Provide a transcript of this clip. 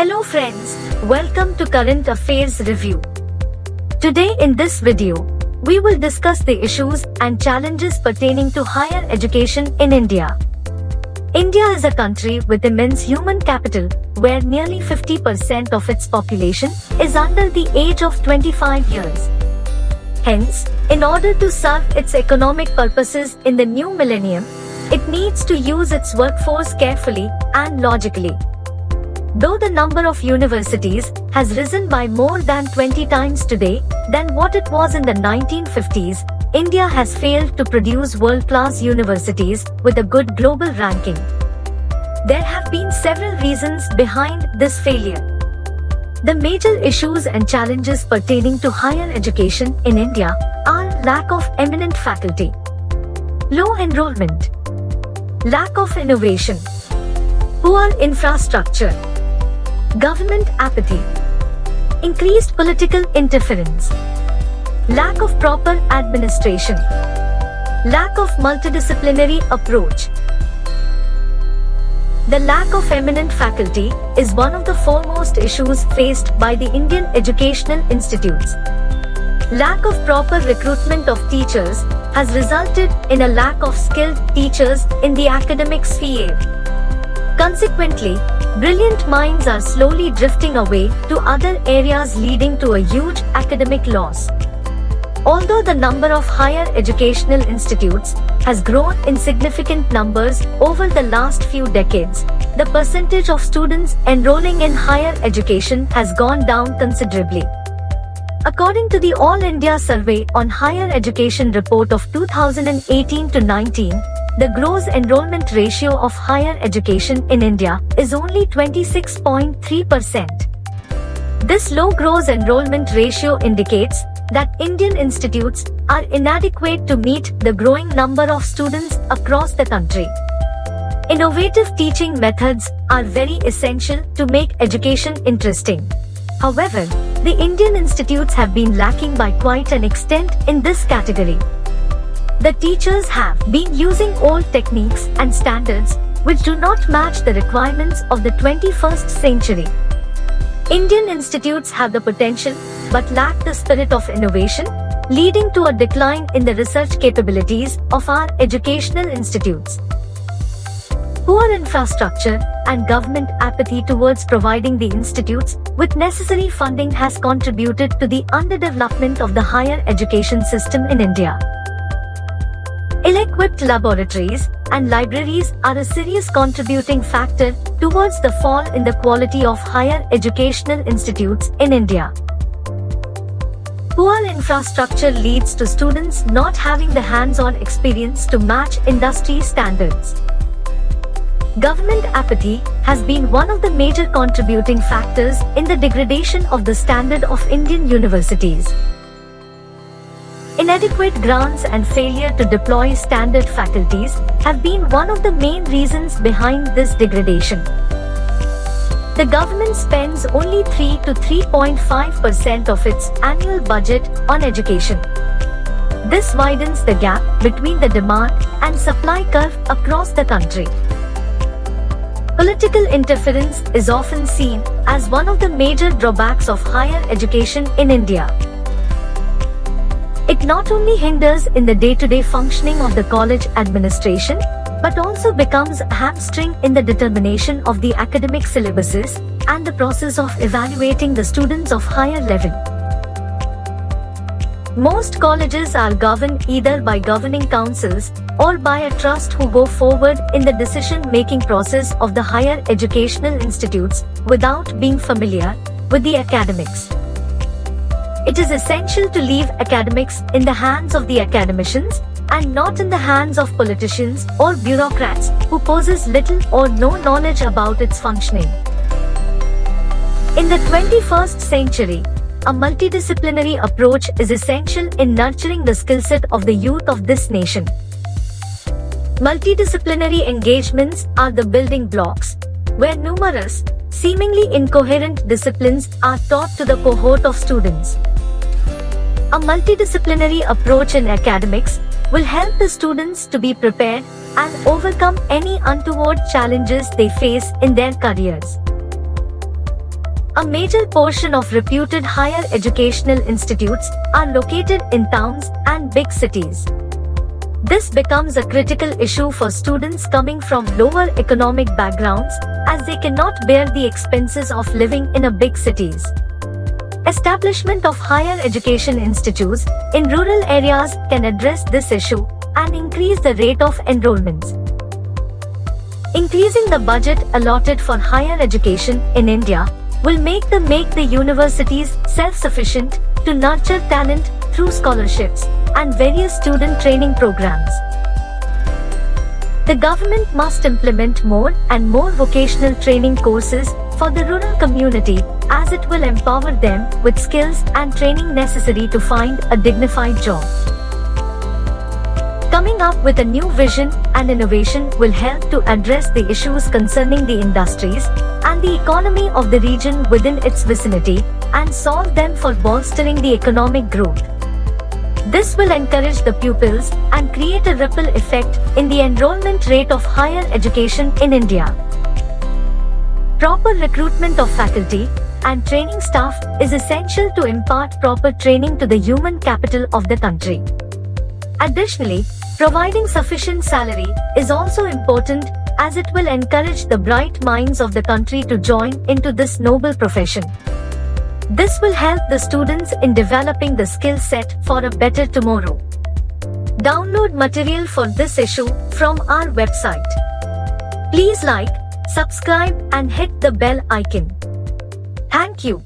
Hello friends, welcome to Current Affairs Review. Today in this video, we will discuss the issues and challenges pertaining to higher education in India. India is a country with immense human capital, where nearly 50% of its population is under the age of 25 years. Hence, in order to serve its economic purposes in the new millennium, it needs to use its workforce carefully and logically. Though the number of universities has risen by more than 20 times today than what it was in the 1950s, India has failed to produce world-class universities with a good global ranking. There have been several reasons behind this failure. The major issues and challenges pertaining to higher education in India are lack of eminent faculty, low enrollment, lack of innovation, poor infrastructure, government apathy, increased political interference, lack of proper administration, lack of multidisciplinary approach. The lack of eminent faculty is one of the foremost issues faced by the Indian educational institutes. Lack of proper recruitment of teachers has resulted in a lack of skilled teachers in the academic sphere. Consequently, brilliant minds are slowly drifting away to other areas, leading to a huge academic loss. Although the number of higher educational institutes has grown in significant numbers over the last few decades, the percentage of students enrolling in higher education has gone down considerably. According to the All India Survey on Higher Education report of 2018-19, the gross enrollment ratio of higher education in India is only 26.3%. This low gross enrollment ratio indicates that Indian institutes are inadequate to meet the growing number of students across the country. Innovative teaching methods are very essential to make education interesting. However, the Indian institutes have been lacking by quite an extent in this category. The teachers have been using old techniques and standards which do not match the requirements of the 21st century. Indian institutes have the potential but lack the spirit of innovation, leading to a decline in the research capabilities of our educational institutes. Poor infrastructure and government apathy towards providing the institutes with necessary funding has contributed to the underdevelopment of the higher education system in India. Ill-equipped laboratories and libraries are a serious contributing factor towards the fall in the quality of higher educational institutes in India. Poor infrastructure leads to students not having the hands-on experience to match industry standards. Government apathy has been one of the major contributing factors in the degradation of the standard of Indian universities. Inadequate grants and failure to deploy standard faculties have been one of the main reasons behind this degradation. The government spends only 3 to 3.5% of its annual budget on education. This widens the gap between the demand and supply curve across the country. Political interference is often seen as one of the major drawbacks of higher education in India. It not only hinders in the day-to-day functioning of the college administration, but also becomes a hamstring in the determination of the academic syllabuses and the process of evaluating the students of higher level. Most colleges are governed either by governing councils or by a trust who go forward in the decision-making process of the higher educational institutes without being familiar with the academics. It is essential to leave academics in the hands of the academicians and not in the hands of politicians or bureaucrats who possess little or no knowledge about its functioning. In the 21st century, a multidisciplinary approach is essential in nurturing the skill set of the youth of this nation. Multidisciplinary engagements are the building blocks, where numerous, seemingly incoherent disciplines are taught to the cohort of students. A multidisciplinary approach in academics will help the students to be prepared and overcome any untoward challenges they face in their careers. A major portion of reputed higher educational institutes are located in towns and big cities. This becomes a critical issue for students coming from lower economic backgrounds, as they cannot bear the expenses of living in a big cities. Establishment of higher education institutes in rural areas can address this issue and increase the rate of enrollments. Increasing the budget allotted for higher education in India will make the universities self-sufficient to nurture talent through scholarships and various student training programs. The government must implement more and more vocational training courses for the rural community, as it will empower them with skills and training necessary to find a dignified job. Coming up with a new vision and innovation will help to address the issues concerning the industries and the economy of the region within its vicinity and solve them for bolstering the economic growth. This will encourage the pupils and create a ripple effect in the enrollment rate of higher education in India. Proper recruitment of faculty and training staff is essential to impart proper training to the human capital of the country. Additionally, providing sufficient salary is also important, as it will encourage the bright minds of the country to join into this noble profession. This will help the students in developing the skill set for a better tomorrow. Download material for this issue from our website. Please like, subscribe and hit the bell icon. Thank you.